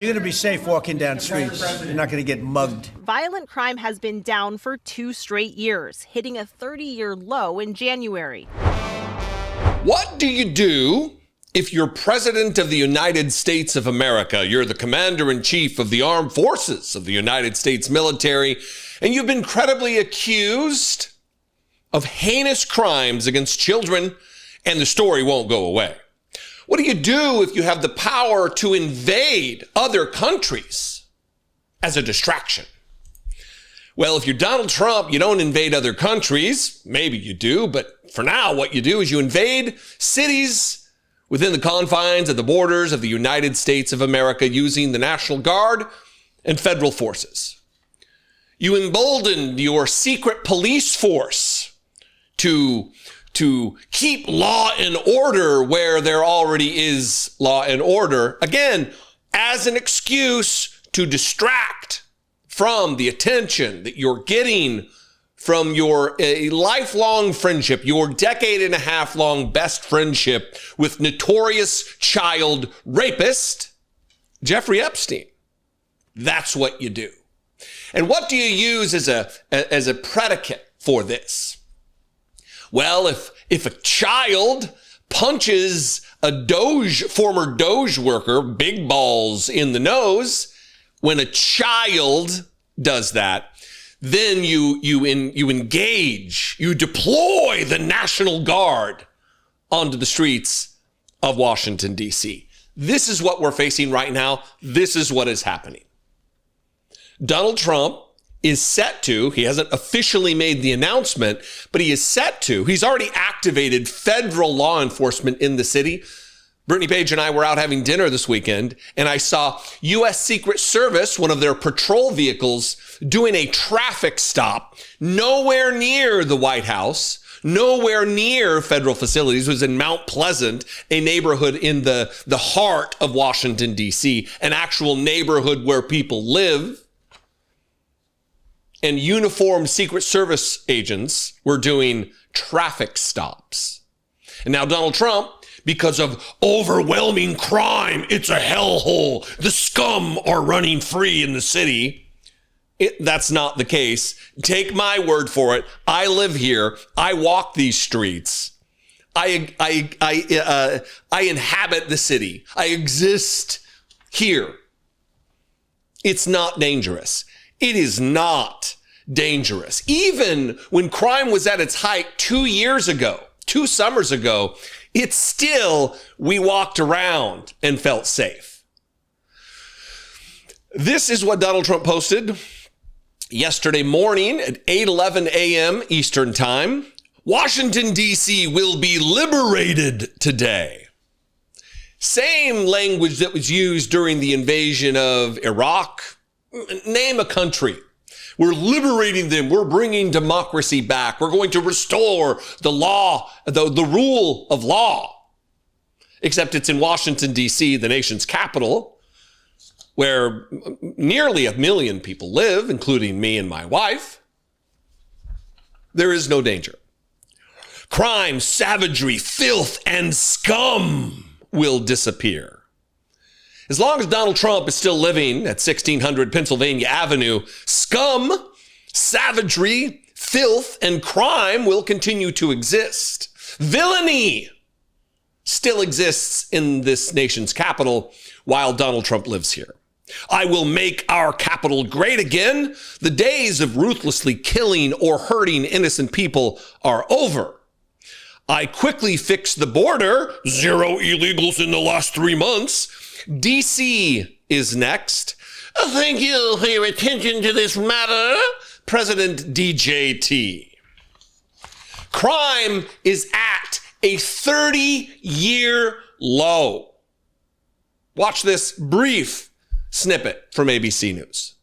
You're going to be safe walking down streets. You're not going to get mugged. Violent crime has been down for 2 straight years, hitting a 30-year low in January. What do you do if you're president of the United States of America? You're the commander-in-chief of the armed forces of the United States military, and you've been credibly accused of heinous crimes against children, and the story won't go away. What do you do if you have the power to invade other countries as a distraction? Well, if you're Donald Trump, you don't invade other countries. Maybe you do, but for now, what you do is you invade cities within the confines of the borders of the United States of America using the National Guard and federal forces. You embolden your secret police force to keep law and order where there already is law and order, again, as an excuse to distract from the attention that you're getting from your lifelong friendship, your decade-and-a-half-long best friendship with notorious child rapist Jeffrey Epstein. That's what you do. And what do you use as a predicate for this? Well, if a child punches a former Doge worker, big balls in the nose, when a child does that, then you engage, you deploy the National Guard onto the streets of Washington, D.C. This is what we're facing right now. This is what is happening. Donald Trump is set to, he hasn't officially made the announcement, but he is set to, he's already activated federal law enforcement in the city. Brittany Page and I were out having dinner this weekend, and I saw U.S. Secret Service, one of their patrol vehicles, doing a traffic stop nowhere near the White House, nowhere near federal facilities. It was in Mount Pleasant, a neighborhood in the heart of Washington, D.C., an actual neighborhood where people live. And uniformed Secret Service agents were doing traffic stops. And now Donald Trump, because of overwhelming crime, it's a hellhole, the scum are running free in the city. That's not the case. Take my word for it. I live here. I walk these streets. I inhabit the city. I exist here. It's not dangerous. It is not dangerous. Even when crime was at its height 2 years ago, 2 summers ago, it's still, we walked around and felt safe. This is what Donald Trump posted yesterday morning at 8:11 a.m. Eastern Time. Washington, D.C. will be liberated today. Same language that was used during the invasion of Iraq. Name a country. We're liberating them. We're bringing democracy back. We're going to restore the law, the rule of law. Except it's in Washington, D.C., the nation's capital, where nearly 1 million people live, including me and my wife. There is no danger. Crime, savagery, filth, and scum will disappear. As long as Donald Trump is still living at 1600 Pennsylvania Avenue, scum, savagery, filth, and crime will continue to exist. Villainy still exists in this nation's capital while Donald Trump lives here. I will make our capital great again. The days of ruthlessly killing or hurting innocent people are over. I quickly fixed the border. 0 illegals in the last 3 months. DC is next. Thank you for your attention to this matter, President DJT. Crime is at a 30-year low. Watch this brief snippet from ABC News.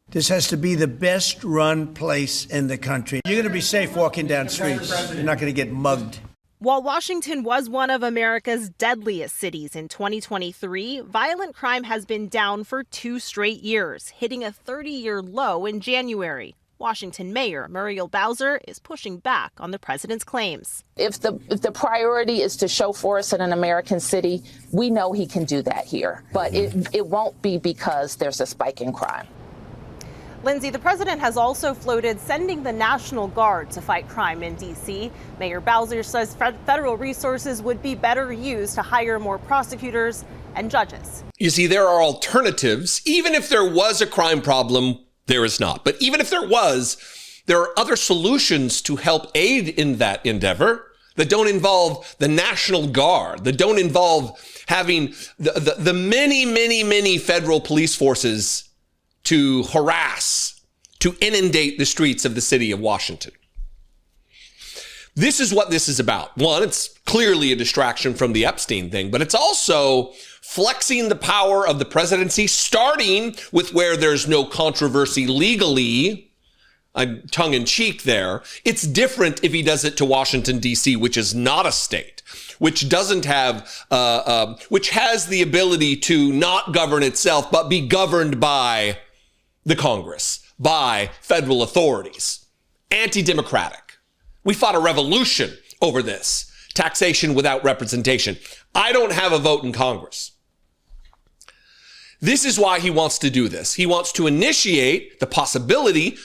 This has to be the best run place in the country. You're going to be safe walking down streets. You're not going to get mugged. While Washington was one of America's deadliest cities in 2023, violent crime has been down for 2 straight years, hitting a 30-year low in January. Washington Mayor Muriel Bowser is pushing back on the president's claims. If the priority is to show force in an American city, we know he can do that here. But it won't be because there's a spike in crime. Lindsay, the president has also floated sending the National Guard to fight crime in D.C. Mayor Bowser says federal resources would be better used to hire more prosecutors and judges. You see, there are alternatives. Even if there was a crime problem, there is not. But even if there was, there are other solutions to help aid in that endeavor that don't involve the National Guard, that don't involve having the many federal police forces to harass, to inundate the streets of the city of Washington. This is what this is about. One, it's clearly a distraction from the Epstein thing, but it's also flexing the power of the presidency, starting with where there's no controversy legally, tongue-in-cheek there. It's different if he does it to Washington, D.C., which is not a state, which doesn't have, which has the ability to not govern itself, but be governed by the Congress, by federal authorities. Anti-democratic. We fought a revolution over this. Taxation without representation. I don't have a vote in Congress. This is why he wants to do this. He wants to initiate the possibility,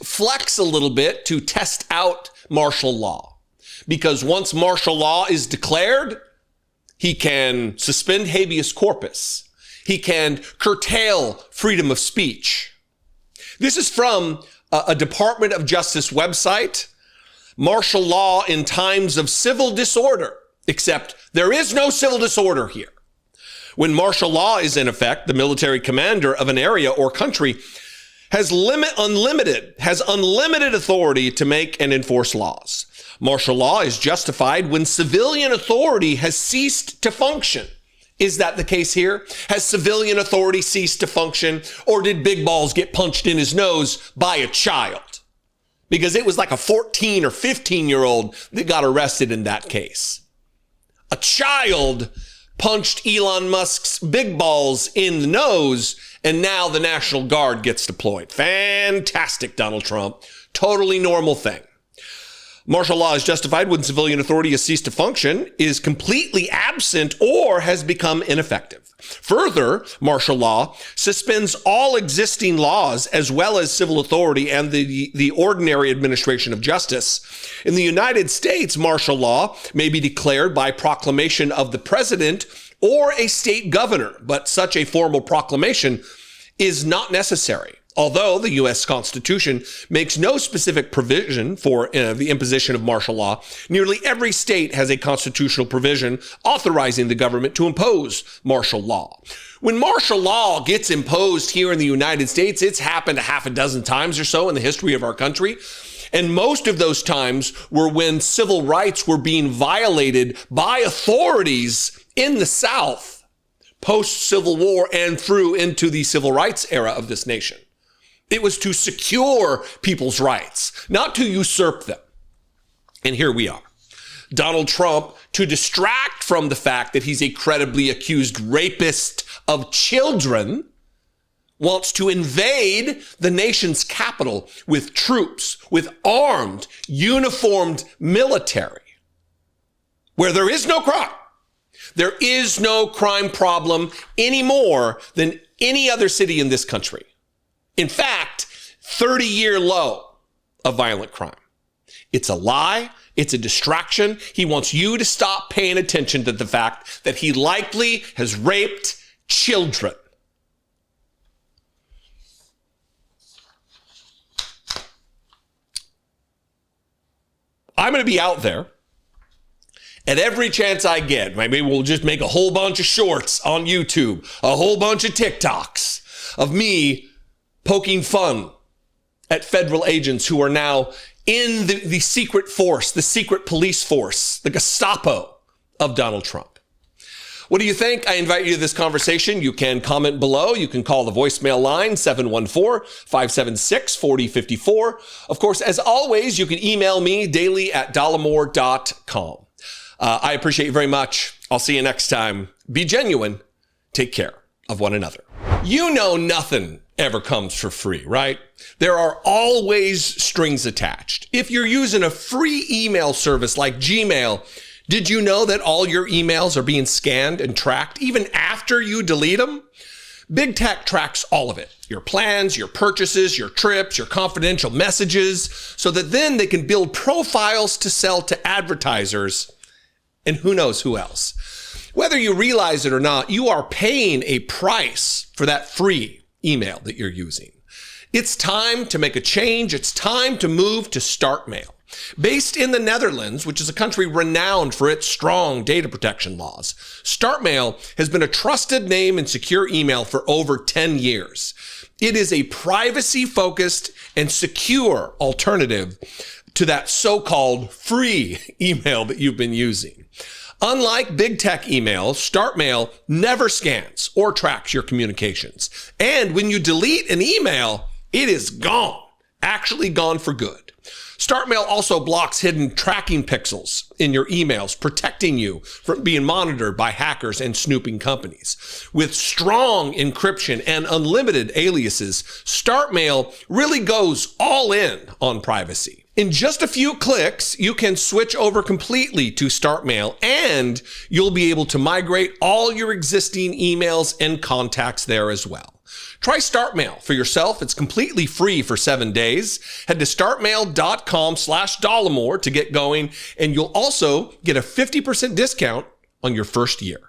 flex a little bit to test out martial law. Because once martial law is declared, he can suspend habeas corpus. He can curtail freedom of speech. This is from a Department of Justice website, martial law in times of civil disorder, except there is no civil disorder here. When martial law is in effect, the military commander of an area or country has unlimited authority to make and enforce laws. Martial law is justified when civilian authority has ceased to function. Is that the case here? Has civilian authority ceased to function, or did Big Balls get punched in his nose by a child? Because it was like a 14 or 15-year-old that got arrested in that case. A child punched Elon Musk's Big Balls in the nose, and now the National Guard gets deployed. Fantastic, Donald Trump. Totally normal thing. Martial law is justified when civilian authority has ceased to function, is completely absent, or has become ineffective. Further, martial law suspends all existing laws as well as civil authority and the ordinary administration of justice. In the United States, martial law may be declared by proclamation of the president or a state governor, but such a formal proclamation is not necessary. Although the U.S. Constitution makes no specific provision for the imposition of martial law, nearly every state has a constitutional provision authorizing the government to impose martial law. When martial law gets imposed here in the United States, it's happened a half a dozen times or so in the history of our country. And most of those times were when civil rights were being violated by authorities in the South, post-Civil War and through into the civil rights era of this nation. It was to secure people's rights, not to usurp them. And here we are. Donald Trump, to distract from the fact that he's a credibly accused rapist of children, wants to invade the nation's capital with troops, with armed, uniformed military, where there is no crime. There is no crime problem any more than any other city in this country. In fact, 30-year low of violent crime. It's a lie. It's a distraction. He wants you to stop paying attention to the fact that he likely has raped children. I'm going to be out there at every chance I get. Maybe we'll just make a whole bunch of shorts on YouTube, a whole bunch of TikToks of me poking fun at federal agents who are now in the secret force, the secret police force, the Gestapo of Donald Trump. What do you think? I invite you to this conversation. You can comment below. You can call the voicemail line, 714-576-4054. Of course, as always, you can email me daily at dollemore.com. I appreciate you very much. I'll see you next time. Be genuine. Take care of one another. You know nothing ever comes for free, right? There are always strings attached. If you're using a free email service like Gmail, did you know that all your emails are being scanned and tracked even after you delete them? Big Tech tracks all of it. Your plans, your purchases, your trips, your confidential messages, so that then they can build profiles to sell to advertisers and who knows who else. Whether you realize it or not, you are paying a price for that free email that you're using. It's time to make a change. It's time to move to StartMail. Based in the Netherlands, which is a country renowned for its strong data protection laws, StartMail has been a trusted name in secure email for over 10 years. It is a privacy-focused and secure alternative to that so-called free email that you've been using. Unlike big tech emails, StartMail never scans or tracks your communications. And when you delete an email, it is gone, actually gone for good. StartMail also blocks hidden tracking pixels in your emails, protecting you from being monitored by hackers and snooping companies. With strong encryption and unlimited aliases, StartMail really goes all in on privacy. In just a few clicks, you can switch over completely to StartMail, and you'll be able to migrate all your existing emails and contacts there as well. Try StartMail for yourself. It's completely free for 7 days. Head to startmail.com/Dollemore to get going, and you'll also get a 50% discount on your first year.